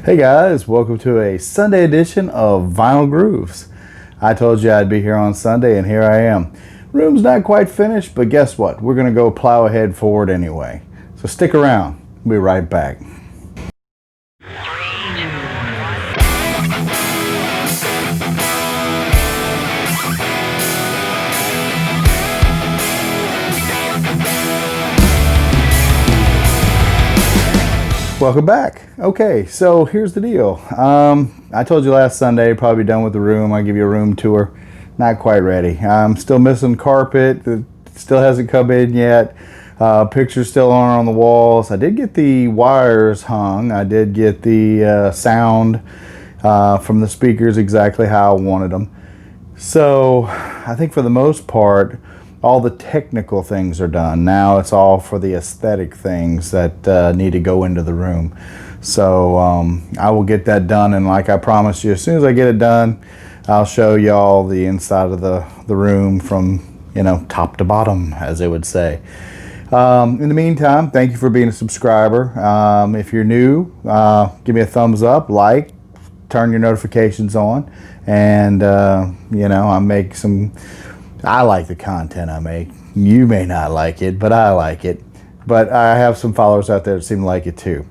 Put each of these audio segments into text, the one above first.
Hey guys, welcome to a Sunday edition of Vinyl Grooves. I told you I'd be here on Sunday, and here I am. Room's not quite finished, but guess what? We're going to go plow ahead forward anyway. So stick around. We'll be right back. Welcome back. Okay, so here's the deal. I told you last Sunday, probably done with the room. I'll give you a room tour. Not quite ready. I'm still missing carpet. It still hasn't come in yet. Pictures still aren't on the walls. I did get the wires hung. I did get the sound from the speakers exactly how I wanted them. So I think for the most part, all the technical things are done. Now it's all for the aesthetic things that need to go into the room. So I will get that done, and like I promised you, as soon as I get it done, I'll show y'all the inside of the room from, you know, top to bottom, as they would say. In the meantime, thank you for being a subscriber. If you're new, give me a thumbs up, like, turn your notifications on, and you know, I like the content I make. You may not like it, but I like it. But I have some followers out there that seem to like it too.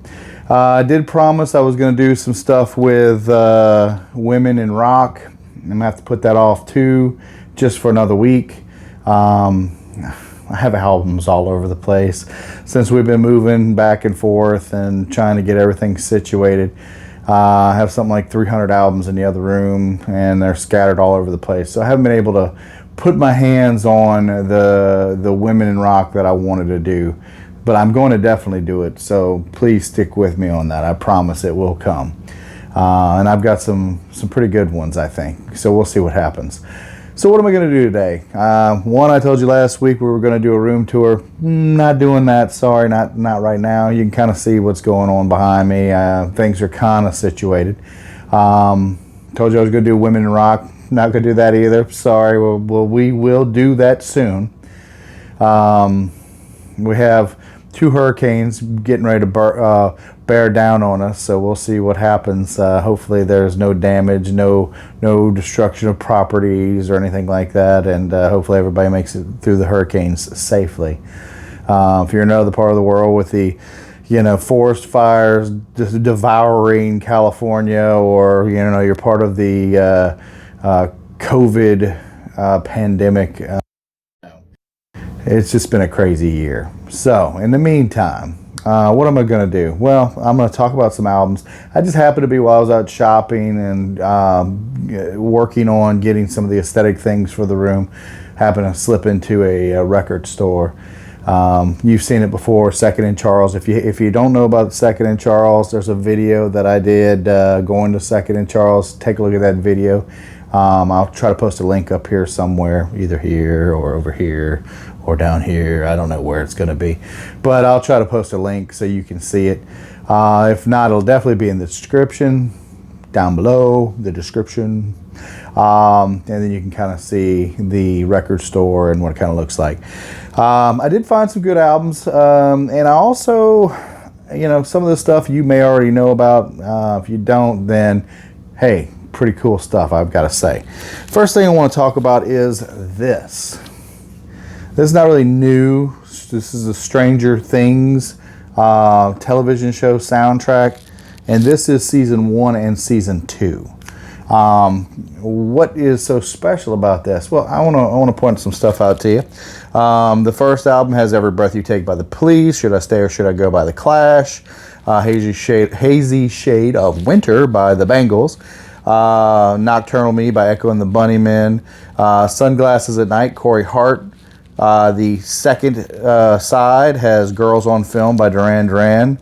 I did promise I was going to do some stuff with women in rock. I'm going to have to put that off too, just for another week. I have albums all over the place since we've been moving back and forth and trying to get everything situated. I have something like 300 albums in the other room, and they're scattered all over the place. So I haven't been able to put my hands on the women in rock that I wanted to do, but I'm going to definitely do it. So please stick with me on that. I promise it will come, and I've got some pretty good ones, I think. So we'll see what happens. So what am I going to do today? One, I told you last week we were going to do a room tour. Not doing that. Sorry, not right now. You can kind of see what's going on behind me. Things are kind of situated. Told you I was going to do women in rock. Not going to do that either. Sorry. We will do that soon. We have two hurricanes getting ready to bear down on us, so we'll see what happens. Hopefully there's no damage, no destruction of properties or anything like that, and hopefully everybody makes it through the hurricanes safely. If you're in another part of the world with the forest fires devouring California, or you're part of the COVID pandemic, it's just been a crazy year. So in the meantime, what am I going to do? Well, I'm going to talk about some albums. I just happened to be, while I was out shopping and working on getting some of the aesthetic things for the room, happened to slip into a record store. You've seen it before, Second and Charles. If you don't know about Second and Charles, there's a video that I did going to Second and Charles. Take a look at that video. I'll try to post a link up here somewhere, either here or over here or down here. I don't know where it's going to be, but I'll try to post a link so you can see it. If not, it'll definitely be in the description down below, the description. And then you can kind of see the record store and what it kind of looks like. I did find some good albums, and I also, some of the stuff you may already know about. If you don't, then hey, pretty cool stuff, I've got to say. First thing I want to talk about is this. This is not really new. This is a Stranger Things television show soundtrack, and this is season 1 and season 2. What is so special about this? Well, I want to point some stuff out to you. The first album has Every Breath You Take by The Police, Should I Stay or Should I Go by The Clash, Hazy Shade of Winter by The Bangles, Nocturnal Me by Echo and the Bunnymen, Sunglasses at Night, Corey Hart. The second side has Girls on Film by Duran Duran.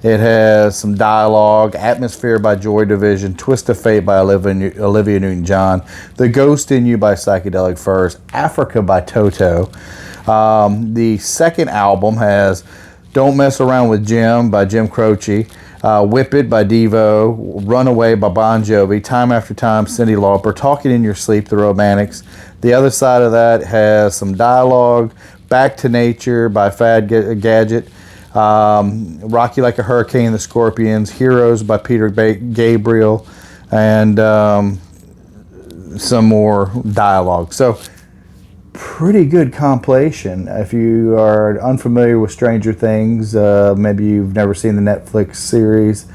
It has some dialogue, Atmosphere by Joy Division, Twist of Fate by Olivia Newton-John, The Ghost in You by Psychedelic Furs, Africa by Toto. The second album has Don't Mess Around with Jim by Jim Croce, Whip It by Devo, Runaway by Bon Jovi, Time After Time, Cyndi Lauper, Talking in Your Sleep, The Romantics. The other side of that has some dialogue, Back to Nature by Fad Gadget, Rock You Like a Hurricane, The Scorpions, Heroes by Peter Gabriel, and some more dialogue. So pretty good compilation. If you are unfamiliar with Stranger Things, maybe you've never seen the Netflix series,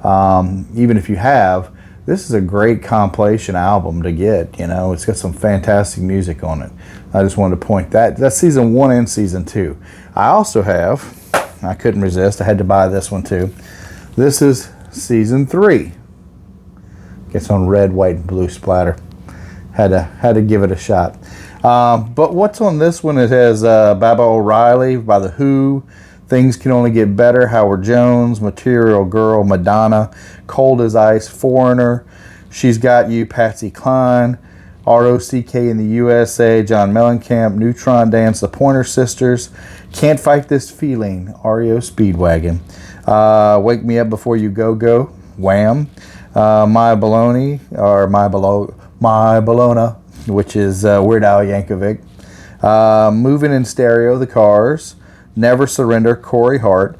even if you have, this is a great compilation album to get. You know, it's got some fantastic music on it. I just wanted to point that's season 1 and season 2. I also have, I couldn't resist, I had to buy this one too. This is season 3. Gets on red, white, and blue splatter. Had to give it a shot. But what's on this one? It has Baba O'Reilly by The Who, Things Can Only Get Better, Howard Jones, Material Girl, Madonna, Cold as Ice, Foreigner, She's Got You, Patsy Cline, ROCK in the USA, John Mellencamp, Neutron Dance, The Pointer Sisters, Can't Fight This Feeling, REO Speedwagon, Wake Me Up Before You Go Go, Wham, My Baloney, or My Bologna, which is Weird Al Yankovic, Moving in Stereo, The Cars, Never Surrender, Corey Hart,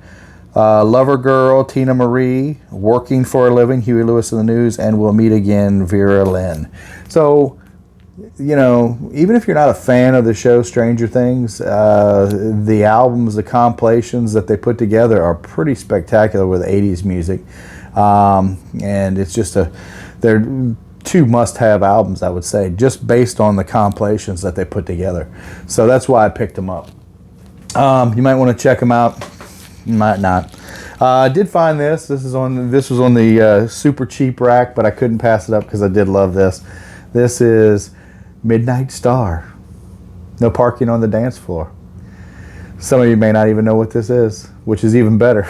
Lover Girl, Tina Marie, Working for a Living, Huey Lewis and the News, and We'll Meet Again, Vera Lynn. So, you know, even if you're not a fan of the show Stranger Things, the albums, the compilations that they put together are pretty spectacular with 80s music. And it's just they're 2 must-have albums, I would say, just based on the compilations that they put together. So that's why I picked them up. You might want to check them out. You might not. I did find this. This was on the super cheap rack, but I couldn't pass it up because I did love this. This is Midnight Star. No Parking on the Dance Floor. Some of you may not even know what this is, which is even better.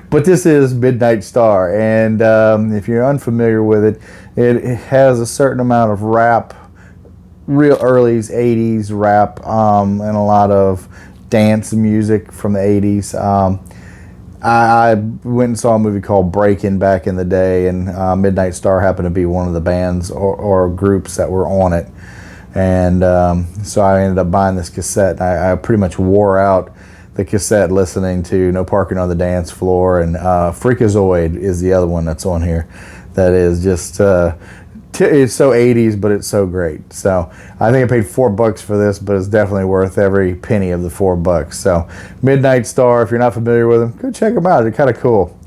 But this is Midnight Star, and if you're unfamiliar with it, it has a certain amount of rap, real early 80s rap, and a lot of dance music from the 80s. I went and saw a movie called Breakin' back in the day, and Midnight Star happened to be one of the bands or groups that were on it. And so I ended up buying this cassette. I pretty much wore out the cassette listening to No Parking on the Dance Floor, and Freakazoid is the other one that's on here. That is just it's so 80s, but it's so great. So I think I paid $4 for this, but it's definitely worth every penny of the $4. So Midnight Star, if you're not familiar with them, go check them out. They're kind of cool.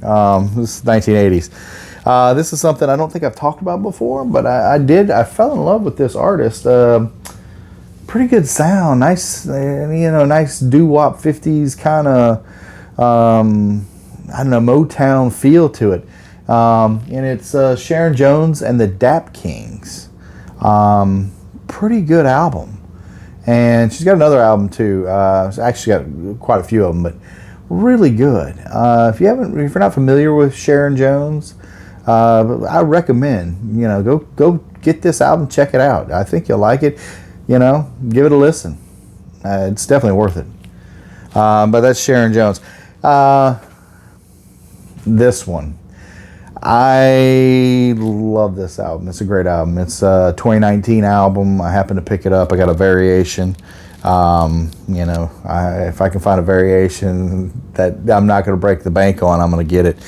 This is 1980s. This is something I don't think I've talked about before, but I fell in love with this artist. Pretty good sound, nice, nice doo-wop 50s kind of, I don't know, Motown feel to it. And it's Sharon Jones and the Dap Kings. Pretty good album. And she's got another album too. She's actually got quite a few of them, but really good. If you're not familiar with Sharon Jones, I recommend, go get this album, check it out. I think you'll like it. Give it a listen. It's definitely worth it. But that's Sharon Jones. This one. I love this album. It's a great album. It's a 2019 album. I happened to pick it up. I got a variation. If I can find a variation that I'm not going to break the bank on, I'm going to get it.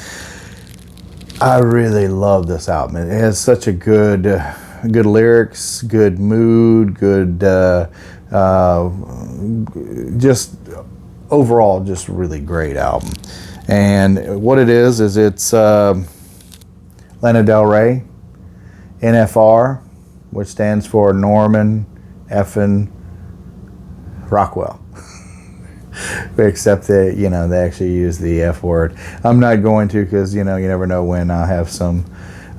I really love this album. It has such a good lyrics, good mood, good, just overall, just really great album. And what it is it's Lana Del Rey, NFR, which stands for Norman Effin Rockwell. Except that, they actually use the F word. I'm not going to, because, you never know when I'll have some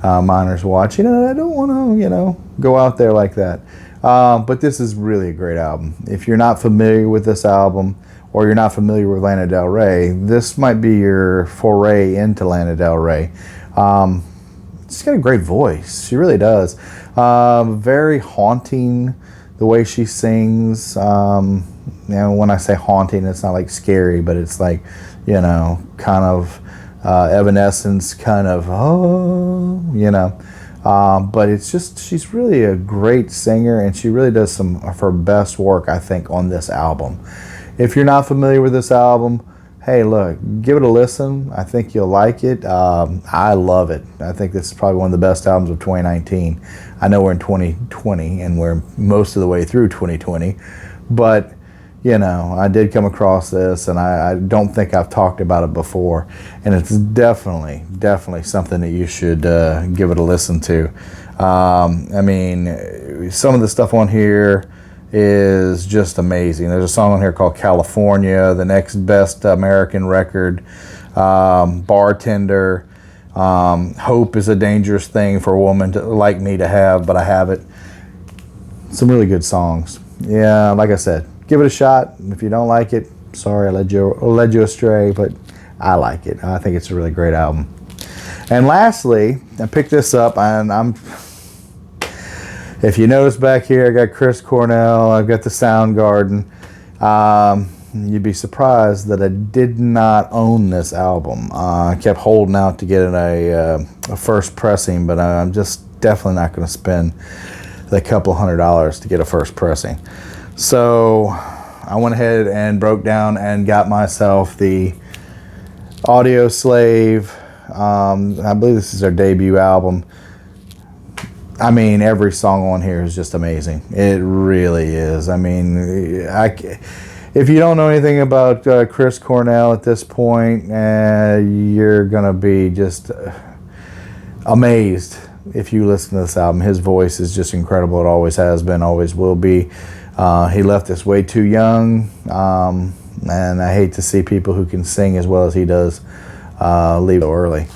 minors watch. I don't want to, go out there like that. But this is really a great album. If you're not familiar with this album, or you're not familiar with Lana Del Rey, this might be your foray into Lana Del Rey. She's got a great voice. She really does. Very haunting, the way she sings. When I say haunting, it's not like scary, but it's like, kind of Evanescence, kind of, but it's just, she's really a great singer, and she really does some of her best work, I think, on this album. If you're not familiar with this album, hey, look, give it a listen. I think you'll like it. I love it. I think this is probably one of the best albums of 2019. I know we're in 2020 and we're most of the way through 2020, but you know, I did come across this, and I don't think I've talked about it before, and it's definitely something that you should give it a listen to. I mean, some of the stuff on here is just amazing. There's a song on here called California, The Next Best American Record, Bartender, Hope is a Dangerous Thing for a Woman like me to have, but I have it. Some really good songs. Yeah, like I said, give it a shot. If you don't like it, sorry I led you astray, but I like it. I think it's a really great album. And lastly, I picked this up, and if you notice back here, I got Chris Cornell, I've got the Soundgarden. You'd be surprised that I did not own this album. I kept holding out to get a first pressing, but I'm just definitely not going to spend the couple $100 to get a first pressing. So I went ahead and broke down and got myself the Audio Slave. I believe this is their debut album. I mean, every song on here is just amazing. It really is. I mean, if you don't know anything about Chris Cornell at this point, you're going to be just amazed if you listen to this album. His voice is just incredible. It always has been, always will be. He left us way too young, and I hate to see people who can sing as well as he does leave so early.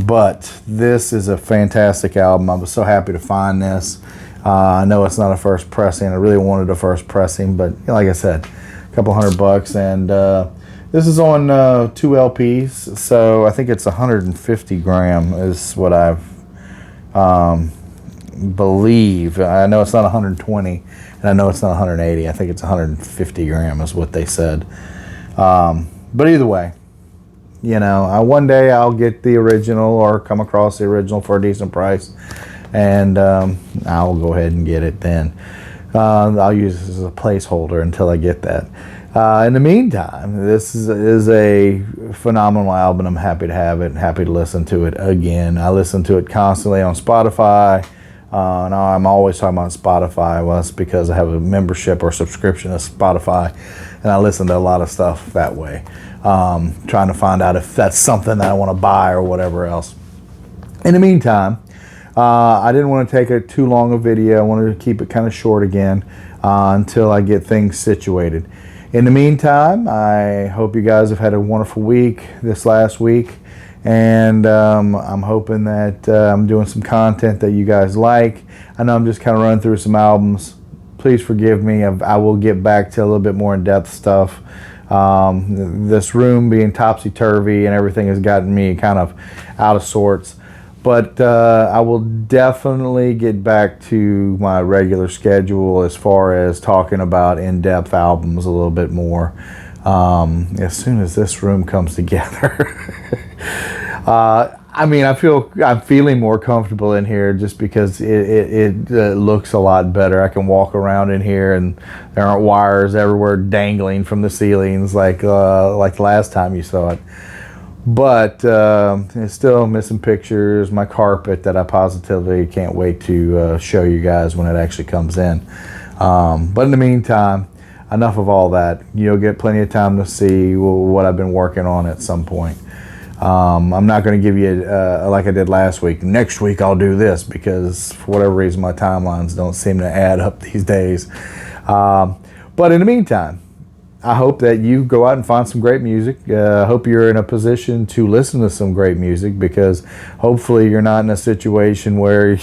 But this is a fantastic album. I was so happy to find this. I know it's not a first pressing. I really wanted a first pressing, but like I said, a couple $100, and this is on 2 LPs, so I think it's 150 gram is what I've believe. I know it's not 120, and I know it's not 180. I think it's 150 gram is what they said. But either way, you know, one day I'll get the original or come across the original for a decent price, and I'll go ahead and get it then. I'll use this as a placeholder until I get that. In the meantime, this is a phenomenal album. I'm happy to have it, happy to listen to it again. I listen to it constantly on Spotify. Now I'm always talking about Spotify. Well, it's because I have a membership or subscription to Spotify, and I listen to a lot of stuff that way. Trying to find out if that's something that I want to buy or whatever else. In the meantime, I didn't want to take a too long a video. I wanted to keep it kind of short again until I get things situated. In the meantime, I hope you guys have had a wonderful week this last week, and I'm hoping that I'm doing some content that you guys like. I know I'm just kind of running through some albums. Please forgive me. I will get back to a little bit more in-depth stuff. This room being topsy-turvy and everything has gotten me kind of out of sorts. But I will definitely get back to my regular schedule as far as talking about in-depth albums a little bit more as soon as this room comes together. I mean, I'm feeling more comfortable in here just because it looks a lot better. I can walk around in here and there aren't wires everywhere dangling from the ceilings like the last time you saw it. But it's still missing pictures, my carpet that I positively can't wait to show you guys when it actually comes in. But in the meantime, enough of all that. You'll get plenty of time to see what I've been working on at some point. I'm not going to give you, like I did last week, next week I'll do this, because for whatever reason my timelines don't seem to add up these days. But in the meantime, I hope that you go out and find some great music. I hope you're in a position to listen to some great music, because hopefully you're not in a situation where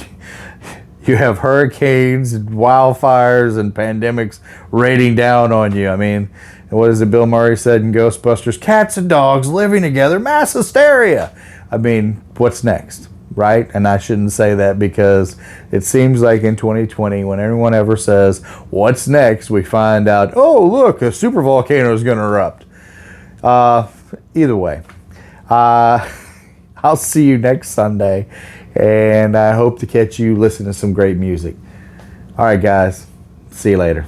you have hurricanes and wildfires and pandemics raining down on you. I mean, what is it Bill Murray said in Ghostbusters? Cats and dogs living together, mass hysteria. I mean, what's next, right? And I shouldn't say that, because it seems like in 2020, when anyone ever says, what's next, we find out, oh, look, a supervolcano is going to erupt. Either way, I'll see you next Sunday, and I hope to catch you listening to some great music. All right, guys, see you later.